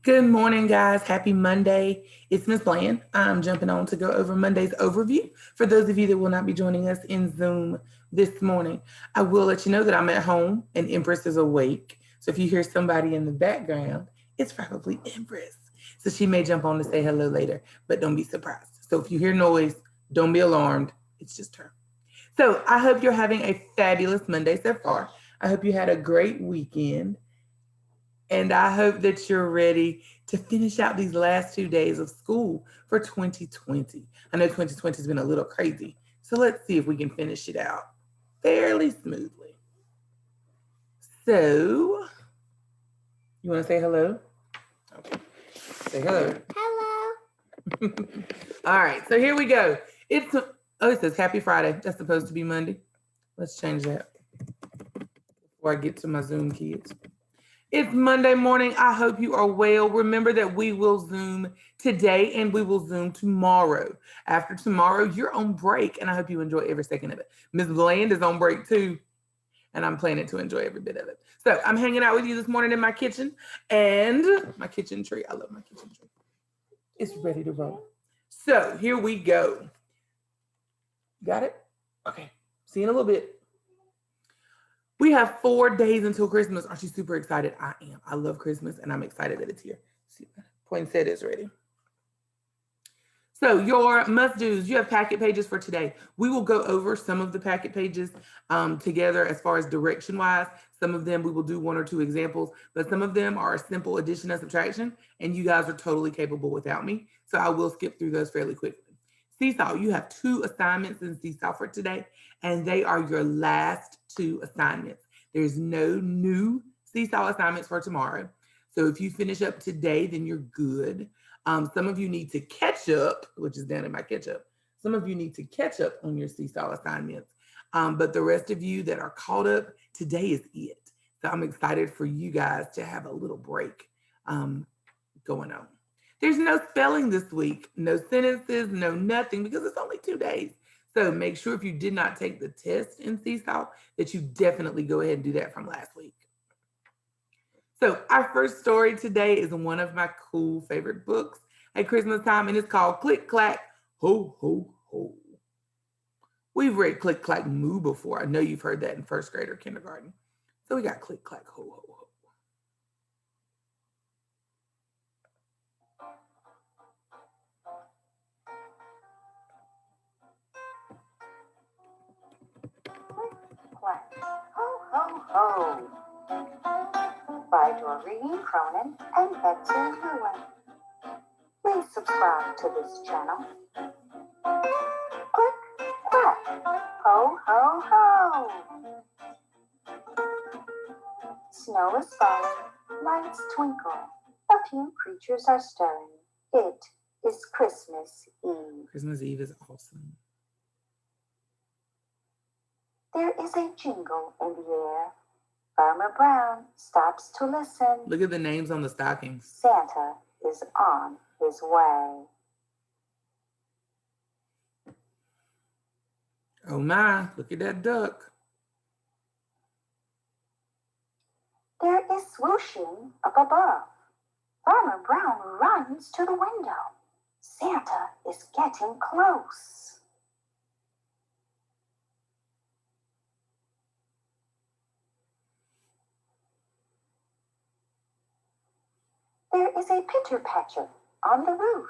Good morning, guys. Happy Monday. It's Miss Bland. I'm jumping on to go over Monday's overview. For those of you that will not be joining us in Zoom this morning, I will let you know that I'm at home and Empress is awake. So if you hear somebody in the background, it's probably Empress. So she may jump on to say hello later, but don't be surprised. So if you hear noise, don't be alarmed. It's just her. So I hope you're having a fabulous Monday so far. I hope you had a great weekend. And I hope that you're ready to finish out these last 2 days of school for 2020. I know 2020 has been a little crazy. So let's see if we can finish it out fairly smoothly. So, you want to say hello? Okay. Say hello. Hello. All right. So here we go. It says Happy Friday. That's supposed to be Monday. Let's change that before I get to my Zoom kids. It's Monday morning. I hope you are well. Remember that we will Zoom today and we will Zoom tomorrow. After tomorrow, you're on break, and I hope you enjoy every second of it. Miss Bland is on break too, and I'm planning to enjoy every bit of it. So I'm hanging out with you this morning in my kitchen and my kitchen tree. I love my kitchen tree. It's ready to roll. So here we go. Got it? Okay. See you in a little bit. We have 4 days until Christmas. Aren't you super excited? I am. I love Christmas and I'm excited that it's here. See, poinsettia is ready. So your must-dos, you have packet pages for today. We will go over some of the packet pages together as far as direction-wise. Some of them we will do 1 or 2 examples, but some of them are a simple addition and subtraction, and you guys are totally capable without me. So I will skip through those fairly quickly. Seesaw, you have 2 assignments in Seesaw for today, and they are your last 2 assignments. There's no new Seesaw assignments for tomorrow. So if you finish up today, then you're good. Some of you need to catch up, which is down in my catch up. Some of you need to catch up on your Seesaw assignments. But the rest of you that are caught up, today is it. So I'm excited for you guys to have a little break going on. There's no spelling this week, no sentences, no nothing, because it's only 2 days. So make sure if you did not take the test in Seesaw that you definitely go ahead and do that from last week. So our first story today is one of my cool favorite books at Christmas time, and it's called Click Clack, Ho, Ho, Ho. We've read Click Clack Moo before. I know you've heard that in first grade or kindergarten. So we got Click Clack, Ho, Ho, Ho. Clack, ho, ho, ho, by Doreen Cronin and Betsy Lewin. Please subscribe to this channel. Click, clack, ho, ho, ho. Snow is falling, lights twinkle, a few creatures are stirring. It is Christmas Eve. Christmas Eve is awesome. There is a jingle in the air. Farmer Brown stops to listen. Look at the names on the stockings. Santa is on his way. Oh my, look at that duck. There is swooshing up above. Farmer Brown runs to the window. Santa is getting close. There is a pitter-patter on the roof.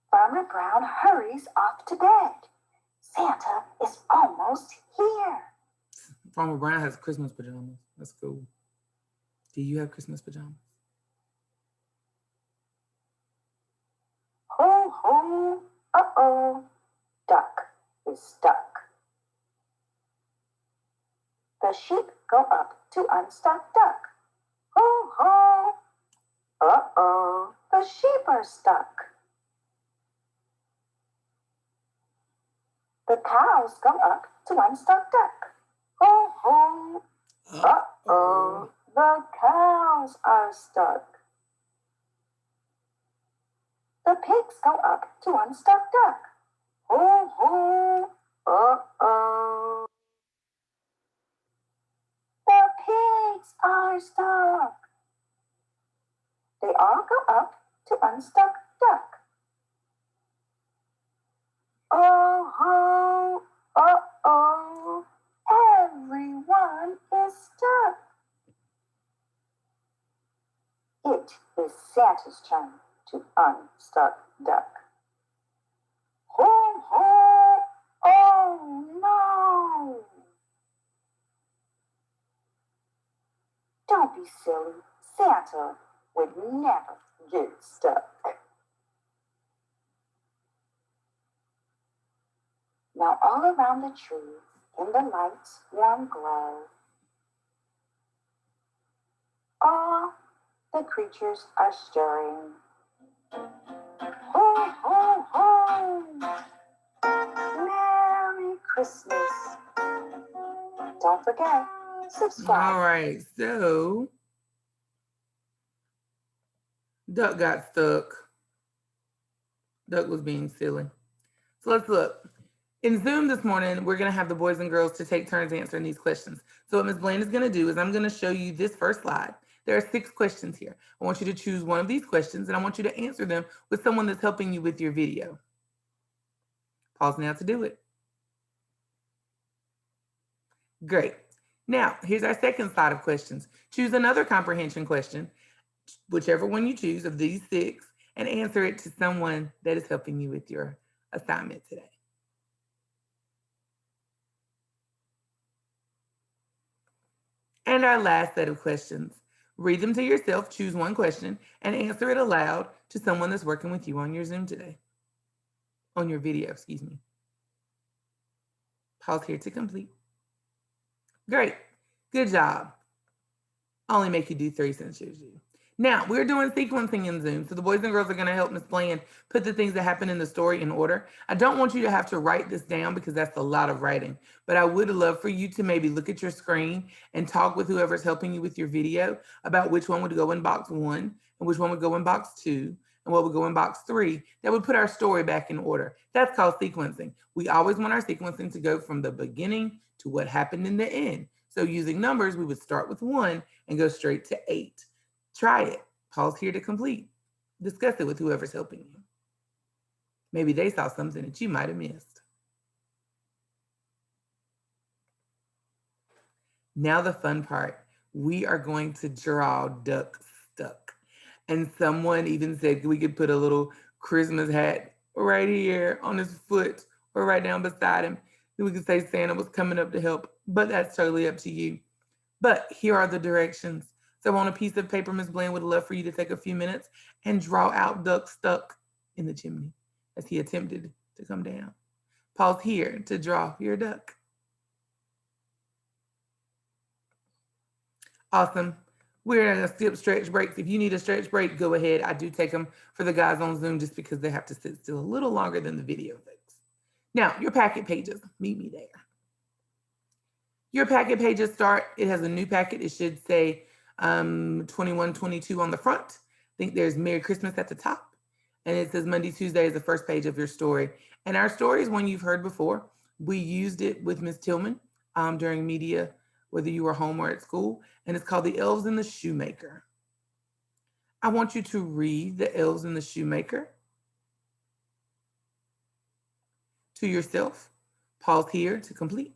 Farmer Brown hurries off to bed. Santa is almost here. Farmer Brown has Christmas pajamas. That's cool. Do you have Christmas pajamas? Ho, ho, uh-oh. Duck is stuck. The sheep go up to unstuck duck. Ho, ho, uh-oh. The sheep are stuck. The cows go up to unstuck duck. Ho, ho, uh-oh. The cows are stuck. The pigs go up to unstuck duck. Ho, ho, uh-oh. The pigs are stuck. all go up to Unstuck Duck. Oh ho, uh-oh, everyone is stuck. It is Santa's turn to unstuck Duck. Ho ho, oh no! Don't be silly, Santa would never get stuck. Now all around the tree, in the light's warm glow, all the creatures are stirring. Ho, ho, ho! Merry Christmas. Don't forget, subscribe. All right, so Duck got stuck. Duck was being silly. So let's look. In Zoom this morning, we're going to have the boys and girls to take turns answering these questions. So what Ms. Blaine is going to do is I'm going to show you this first slide. There are 6 questions here. I want you to choose one of these questions, and I want you to answer them with someone that's helping you with your video. Pause now to do it. Great. Now, here's our second slide of questions. Choose another comprehension question, whichever one you choose of these 6, and answer it to someone that is helping you with your assignment today. And our last set of questions. Read them to yourself, choose one question, and answer it aloud to someone that's working with you on your Zoom today. On your video, excuse me. Pause here to complete. Great. Good job. I'll only make you do 3 since it's you. Now, we're doing sequencing in Zoom, so the boys and girls are going to help Ms. Blaine put the things that happen in the story in order. I don't want you to have to write this down because that's a lot of writing, but I would love for you to maybe look at your screen and talk with whoever's helping you with your video about which one would go in box 1 and which one would go in box 2 and what would go in box 3. That would put our story back in order. That's called sequencing. We always want our sequencing to go from the beginning to what happened in the end. So using numbers, we would start with 1 and go straight to 8. Try it. Pause here to complete. Discuss it with whoever's helping you. Maybe they saw something that you might have missed. Now the fun part. We are going to draw Duck Stuck. And someone even said we could put a little Christmas hat right here on his foot or right down beside him. We could say Santa was coming up to help, but that's totally up to you. But here are the directions. So on a piece of paper, Ms. Blaine would love for you to take a few minutes and draw out Duck Stuck in the chimney as he attempted to come down. Pause here to draw your duck. Awesome. We're gonna skip stretch breaks. If you need a stretch break, go ahead. I do take them for the guys on Zoom just because they have to sit still a little longer than the video folks. Now, your packet pages, meet me there. Your packet pages start, it has a new packet. It should say 21-22 on the front. I think there's Merry Christmas at the top. And it says Monday, Tuesday is the first page of your story. And our story is one you've heard before. We used it with Ms. Tillman during media, whether you were home or at school. And it's called The Elves and the Shoemaker. I want you to read The Elves and the Shoemaker to yourself. Pause here to complete.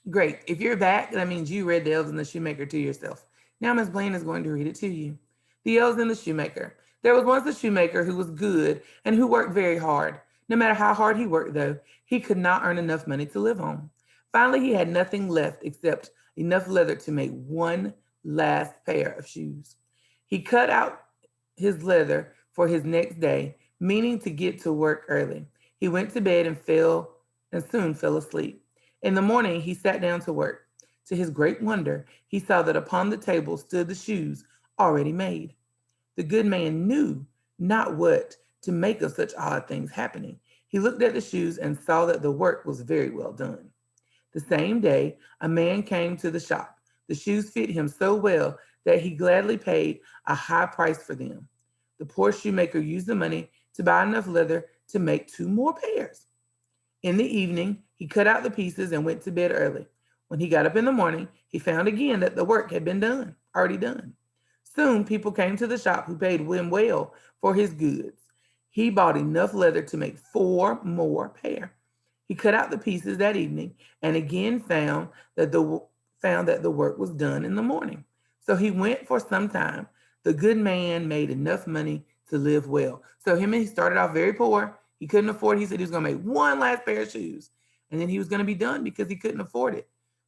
Great. If you're back, that means you read The Elves and the Shoemaker to yourself. Now Ms. Blaine is going to read it to you. The Elves and the Shoemaker. There was once a shoemaker who was good and who worked very hard. No matter how hard he worked, though, he could not earn enough money to live on. Finally, he had nothing left except enough leather to make one last pair of shoes. He cut out his leather for his next day, meaning to get to work early. He went to bed and soon fell asleep. In the morning, he sat down to work. To his great wonder, he saw that upon the table stood the shoes already made. The good man knew not what to make of such odd things happening. He looked at the shoes and saw that the work was very well done. The same day, a man came to the shop. The shoes fit him so well that he gladly paid a high price for them. The poor shoemaker used the money to buy enough leather to make 2 more pairs. In the evening, he cut out the pieces and went to bed early. When he got up in the morning, he found again that the work had been already done. Soon people came to the shop who paid him well for his goods. He bought enough leather to make 4 more pair. He cut out the pieces that evening and again found that the work was done in the morning. So he went for some time. The good man made enough money to live well. So he started off very poor. He couldn't afford it. He said he was going to make one last pair of shoes. And then he was going to be done because he couldn't afford it.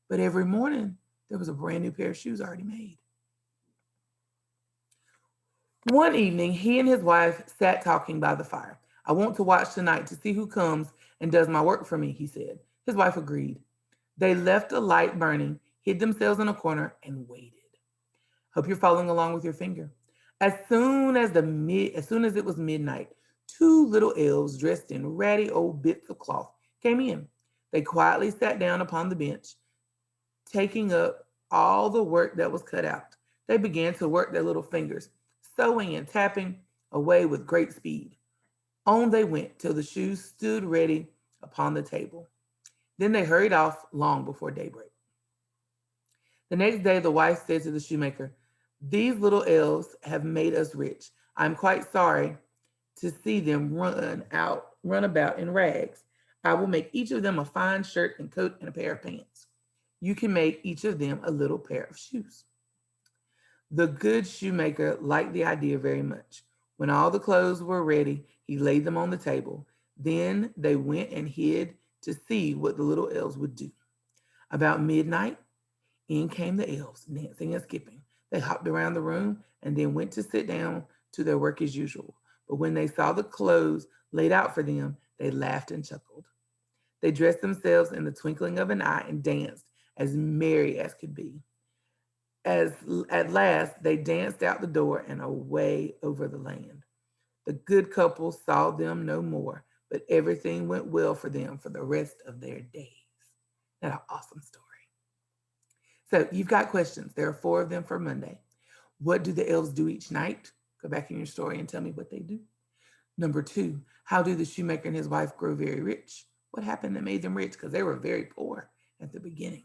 But every morning, there was a brand new pair of shoes already made. One evening, he and his wife sat talking by the fire. I want to watch tonight to see who comes and does my work for me, he said. His wife agreed. They left a light burning, hid themselves in a corner, and waited. Hope you're following along with your finger. As soon as it was midnight, 2 little elves dressed in ratty old bits of cloth came in. They quietly sat down upon the bench, taking up all the work that was cut out. They began to work their little fingers, sewing and tapping away with great speed. On they went till the shoes stood ready upon the table. Then they hurried off long before daybreak. The next day, the wife said to the shoemaker, "These little elves have made us rich. I'm quite sorry to see them run about in rags. I will make each of them a fine shirt and coat and a pair of pants. You can make each of them a little pair of shoes." The good shoemaker liked the idea very much. When all the clothes were ready, he laid them on the table. Then they went and hid to see what the little elves would do. About midnight, in came the elves, dancing and skipping. They hopped around the room and then went to sit down to their work as usual. But when they saw the clothes laid out for them, they laughed and chuckled. They dressed themselves in the twinkling of an eye and danced as merry as could be. As at last they danced out the door and away over the land. The good couple saw them no more, but everything went well for them for the rest of their days. That's an awesome story. So you've got questions. There are 4 of them for Monday. What do the elves do each night? Go back in your story and tell me what they do. Number 2, how do the shoemaker and his wife grow very rich? What happened that made them rich? Because they were very poor at the beginning.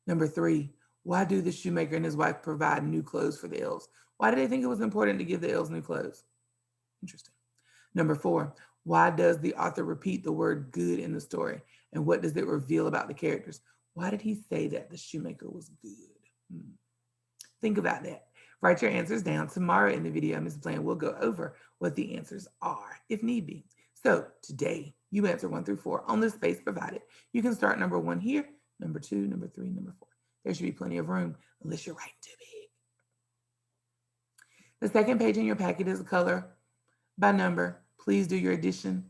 Number 3, why do the shoemaker and his wife provide new clothes for the elves? Why did they think it was important to give the elves new clothes? Interesting. Number 4, why does the author repeat the word good in the story? And what does it reveal about the characters? Why did he say that the shoemaker was good? Think about that. Write your answers down. Tomorrow in the video, Ms. Bland will go over what the answers are, if need be. So today, you answer 1 through 4 on the space provided. You can start number 1 here, number 2, number 3, number 4. There should be plenty of room, unless you're writing too big. The second page in your packet is a color by number. Please do your addition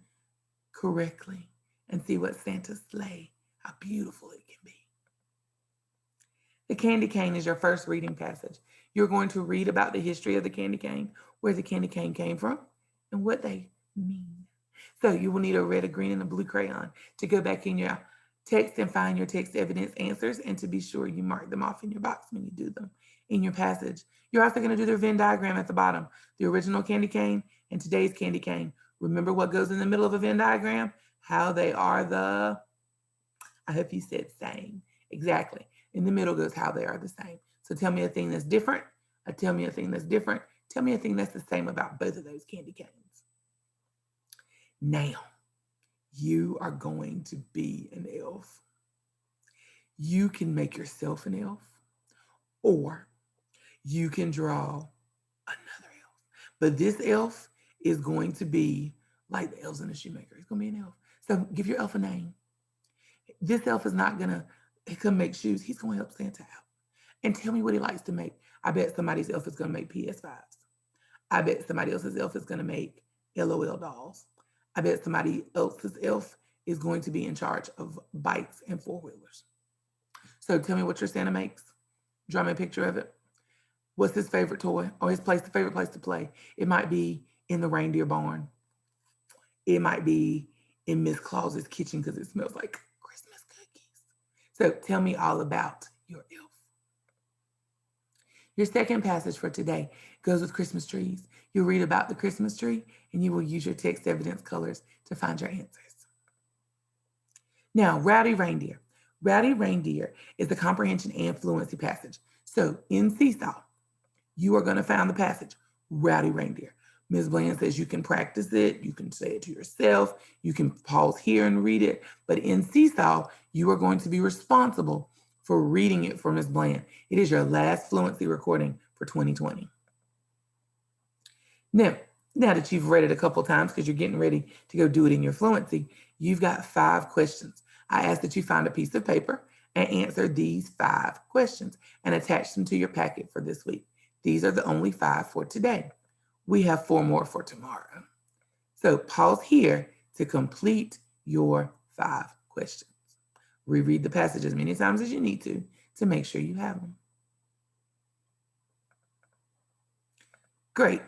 correctly and see what Santa's sleigh, how beautiful it can be. The candy cane is your first reading passage. You're going to read about the history of the candy cane, where the candy cane came from, and what they mean. So you will need a red, a green, and a blue crayon to go back in your text and find your text evidence answers, and to be sure you mark them off in your box when you do them in your passage. You're also going to do the Venn diagram at the bottom, the original candy cane and today's candy cane. Remember what goes in the middle of a Venn diagram? How they are I hope you said same. Exactly. In the middle goes how they are the same. So tell me a thing that's different. Tell me a thing that's different. Tell me a thing that's the same about both of those candy canes. Now, you are going to be an elf. You can make yourself an elf, or you can draw another elf. But this elf is going to be like the elves in the shoemaker. It's going to be an elf. So give your elf a name. This elf is not going to come make shoes. He's going to help Santa out. And tell me what he likes to make. I bet somebody's elf is going to make PS5s. I bet somebody else's elf is going to make LOL dolls. I bet somebody else's elf is going to be in charge of bikes and 4-wheelers. So tell me what your Santa makes. Draw me a picture of it. What's his favorite toy or his favorite place to play? It might be in the reindeer barn. It might be in Miss Claus's kitchen because it smells like Christmas cookies. So tell me all about your elf. Your second passage for today goes with Christmas trees. You'll read about the Christmas tree and you will use your text evidence colors to find your answers. Now, Rowdy Reindeer. Rowdy Reindeer is the comprehension and fluency passage. So in Seesaw, you are going to find the passage, Rowdy Reindeer. Ms. Bland says you can practice it, you can say it to yourself, you can pause here and read it, but in Seesaw, you are going to be responsible for reading it for Ms. Bland. It is your last fluency recording for 2020. Now that you've read it a couple times because you're getting ready to go do it in your fluency, you've got 5 questions. I ask that you find a piece of paper and answer these 5 questions and attach them to your packet for this week. These are the only 5 for today. We have 4 more for tomorrow. So pause here to complete your 5 questions. Reread the passage as many times as you need to make sure you have them. Great.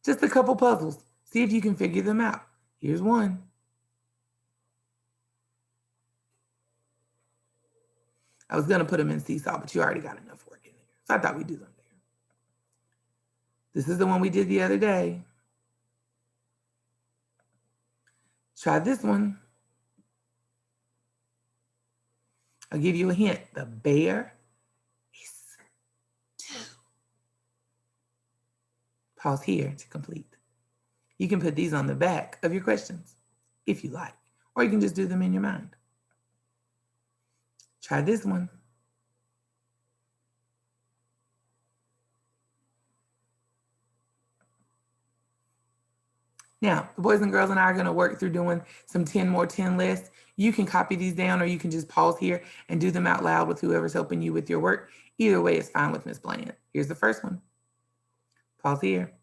Just a couple puzzles. See if you can figure them out. Here's one. I was going to put them in Seesaw, but you already got enough work in there. So I thought we'd do them there. This is the one we did the other day. Try this one. I'll give you a hint. The bear is 2. Pause here to complete. You can put these on the back of your questions if you like, or you can just do them in your mind. Try this one. Now, the boys and girls and I are going to work through doing some 10 more 10 lists. You can copy these down or you can just pause here and do them out loud with whoever's helping you with your work. Either way is fine with Ms. Bland. Here's the first one. Pause here.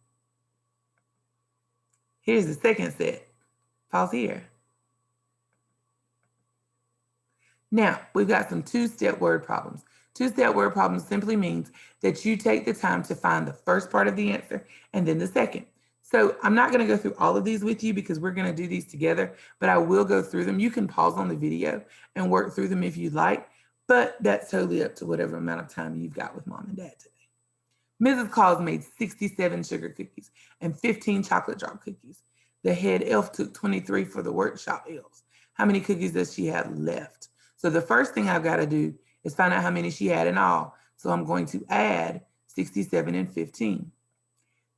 Here's the second set. Pause here. Now, we've got some 2-step word problems. 2-step word problems simply means that you take the time to find the first part of the answer and then the second. So I'm not going to go through all of these with you because we're going to do these together, but I will go through them. You can pause on the video and work through them if you'd like, but that's totally up to whatever amount of time you've got with mom and dad today. Mrs. Claus made 67 sugar cookies and 15 chocolate drop cookies. The head elf took 23 for the workshop elves. How many cookies does she have left? So the first thing I've got to do is find out how many she had in all. So I'm going to add 67 and 15.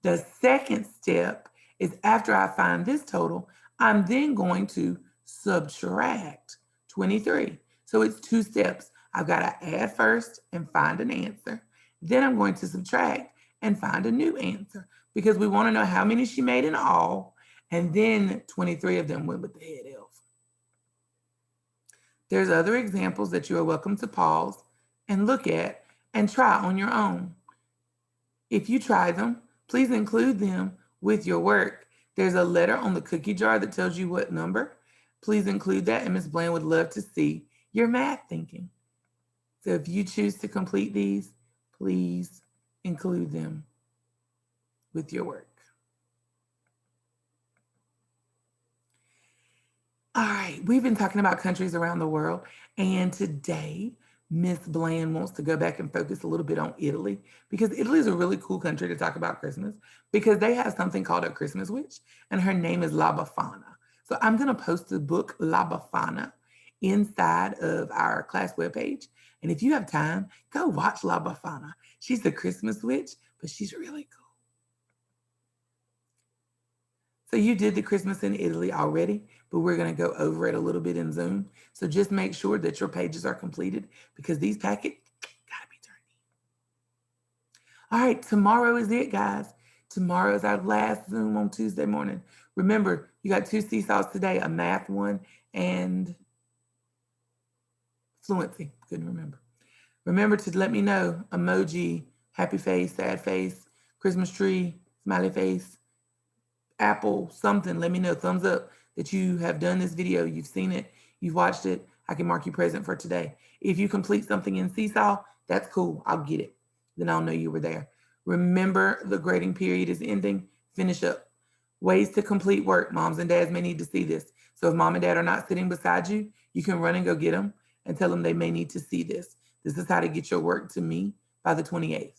The second step is after I find this total, I'm then going to subtract 23. So it's 2 steps. I've got to add first and find an answer. Then I'm going to subtract and find a new answer because we want to know how many she made in all. And then 23 of them went with the head elf. There's other examples that you are welcome to pause and look at and try on your own. If you try them, please include them with your work. There's a letter on the cookie jar that tells you what number. Please include that, and Ms. Bland would love to see your math thinking. So if you choose to complete these, please include them with your work. All right, we've been talking about countries around the world, and today Miss Bland wants to go back and focus a little bit on Italy because Italy is a really cool country to talk about Christmas because they have something called a Christmas witch, and her name is La Befana. So I'm going to post the book La Befana inside of our class webpage, and if you have time, go watch La Befana. She's the Christmas witch, but she's really cool. So you did the Christmas in Italy already, but we're going to go over it a little bit in Zoom. So just make sure that your pages are completed because these packets got to be turned in. All right, tomorrow is it, guys. Tomorrow is our last Zoom on Tuesday morning. Remember, you got 2 seesaws today, a math one and fluency. Couldn't remember. Remember to let me know, emoji, happy face, sad face, Christmas tree, smiley face, Apple, something. Let me know, thumbs up that you have done this video, you've seen it, you've watched it. I can mark you present for today. If you complete something in Seesaw, that's cool. I'll get it. Then I'll know you were there. Remember, the grading period is ending. Finish up. Ways to complete work. Moms and dads may need to see this. So if mom and dad are not sitting beside you, you can run and go get them and tell them they may need to see this. This is how to get your work to me by the 28th.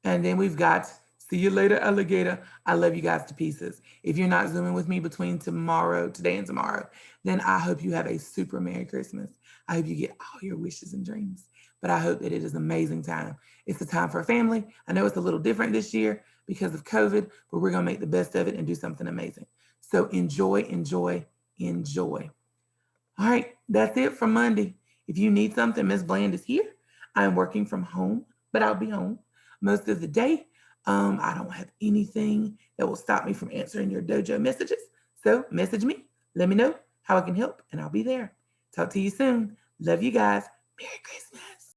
And then we've got See you later, alligator. I love you guys to pieces. If you're not Zooming with me between today and tomorrow, then I hope you have a super Merry Christmas. I hope you get all your wishes and dreams, but I hope that it is an amazing time. It's a time for family. I know it's a little different this year because of COVID, but we're going to make the best of it and do something amazing. So enjoy, enjoy, enjoy. All right, that's it for Monday. If you need something, Miss Bland is here. I'm working from home, but I'll be home most of the day. I don't have anything that will stop me from answering your dojo messages. So message me, let me know how I can help, and I'll be there. Talk to you soon. Love you guys. Merry Christmas.